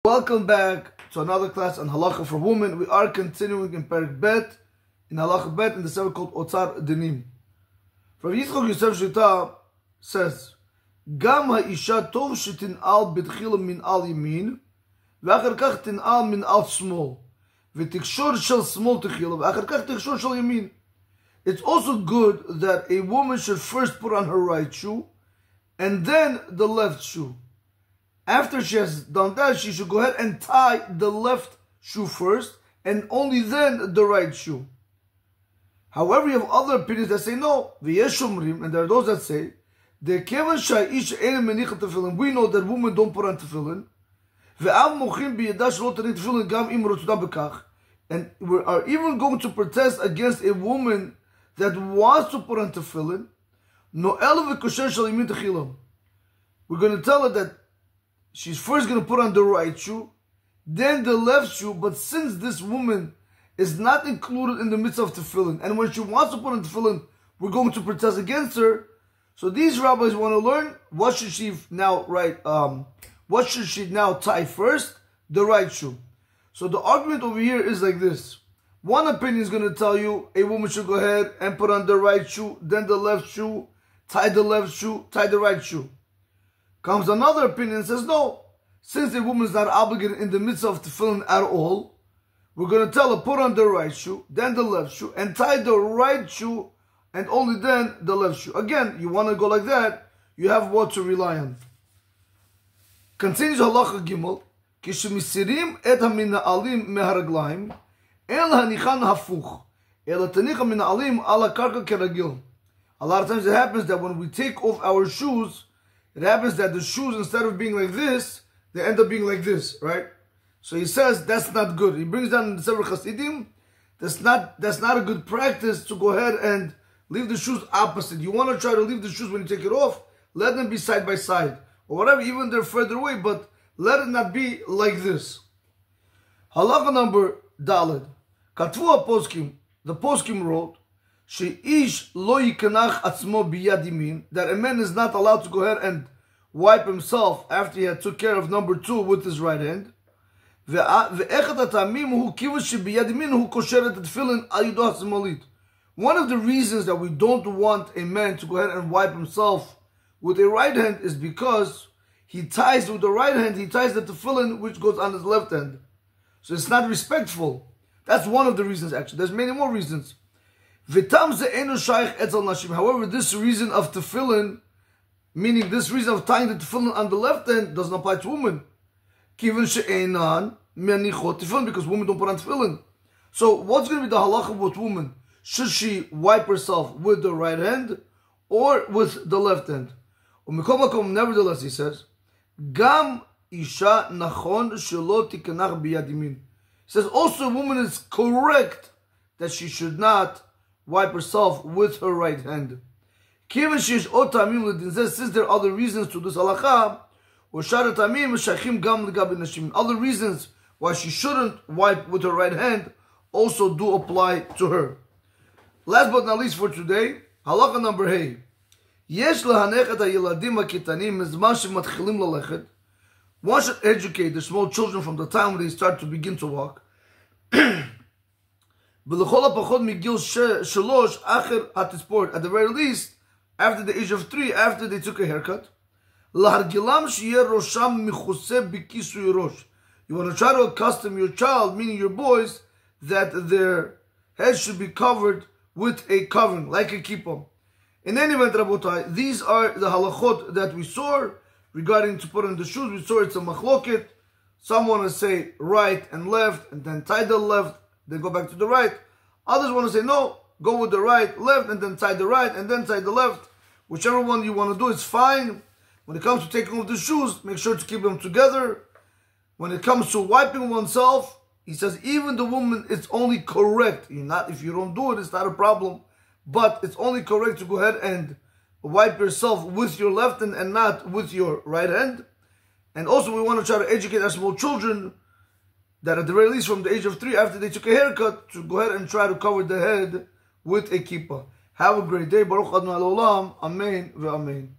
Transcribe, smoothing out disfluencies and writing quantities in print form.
Welcome back to another class on Halacha for Women. We are continuing in Perek Bet, in Halacha Bet, in the section called Otzar Dinim. Rav Yitzchok Yosef Shita says, Gam ha'isha tov shetin'al b'tchila min al yamin, ve'achar kach tin'al min al smol, ve'tikshor shel smol tchila, ve'achar kach tikshor shel yamin. It's also good that a woman should first put on her right shoe, and then the left shoe. After she has done that, she should go ahead and tie the left shoe first, and only then the right shoe. However, you have other opinions that say no, and there are those that say, we know that women don't put on tefillin, and we are even going to protest against a woman that wants to put on tefillin. We're going to tell her that she's first going to put on the right shoe, then the left shoe, but since this woman is not included in the midst of tefillin, and when she wants to put on tefillin, we're going to protest against her. So these rabbis want to learn, what should she now tie first? The right shoe. So the argument over here is like this. One opinion is going to tell you a woman should go ahead and put on the right shoe, then the left shoe, tie the left shoe, tie the right shoe. Comes another opinion and says, no, since a woman is not obligated in the midst of tefillin at all, we're going to tell her, put on the right shoe, then the left shoe, and tie the right shoe, and only then the left shoe. Again, you want to go like that, you have what to rely on. Continues Halacha Gimel, כשמסירים את המנעלים מהרגליים, אין להניחן הפוך, אלא תניח המנעלים על הקרקע כרגיל. A lot of times it happens that when we take off our shoes, it happens that the shoes, instead of being like this, they end up being like this, right? So he says that's not good. He brings down in the Sefer Chasidim, that's not a good practice to go ahead and leave the shoes opposite. You want to try to leave the shoes when you take it off, let them be side by side, or whatever, even they're further away, but let it not be like this. Halacha number Daled. Katvu HaPoskim, the Poskim wrote, She'ish lo yikanach atzmo biyad yamin, that a man is not allowed to go ahead and wipe himself after he had took care of number 2 with his right hand. One of the reasons that we don't want a man to go ahead and wipe himself with a right hand is because he ties with the right hand, he ties the tefillin which goes on his left hand. So it's not respectful. That's one of the reasons actually. There's many more reasons. However, this reason of tefillin, meaning this reason of tying the tefillin on the left hand, doesn't apply to women. Because women don't put on tefillin. So what's going to be the halacha with women? Should she wipe herself with the right hand or with the left hand? Nevertheless, he says, Gam isha nachon shelo tikanach biyad yamin. He says also a woman is correct that she should not wipe herself with her right hand. Since there are other reasons to this halakha, other reasons why she shouldn't wipe with her right hand also do apply to her. Last but not least for today, halakha number Hey. One should educate the small children from the time when they start to begin to walk. At the very least, after the age of 3, after they took a haircut. You want to try to accustom your child, meaning your boys, that their heads should be covered with a covering, like a kippah. In any event, Rabotai, these are the halachot that we saw regarding to put on the shoes. We saw it's a machloket. Some want to say right and left, and then tie the left, then go back to the right. Others want to say, no, go with the right, left, and then tie the right, and then tie the left. Whichever one you want to do is fine. When it comes to taking off the shoes, make sure to keep them together. When it comes to wiping oneself, he says, even the woman, it's only correct. If you don't do it, it's not a problem. But it's only correct to go ahead and wipe yourself with your left hand and not with your right hand. And also we want to try to educate our small children that at the very least from the age of 3, after they took a haircut, to go ahead and try to cover the head with a kippah. Have a great day. Baruch Adonai Olam. Amen ve'amen.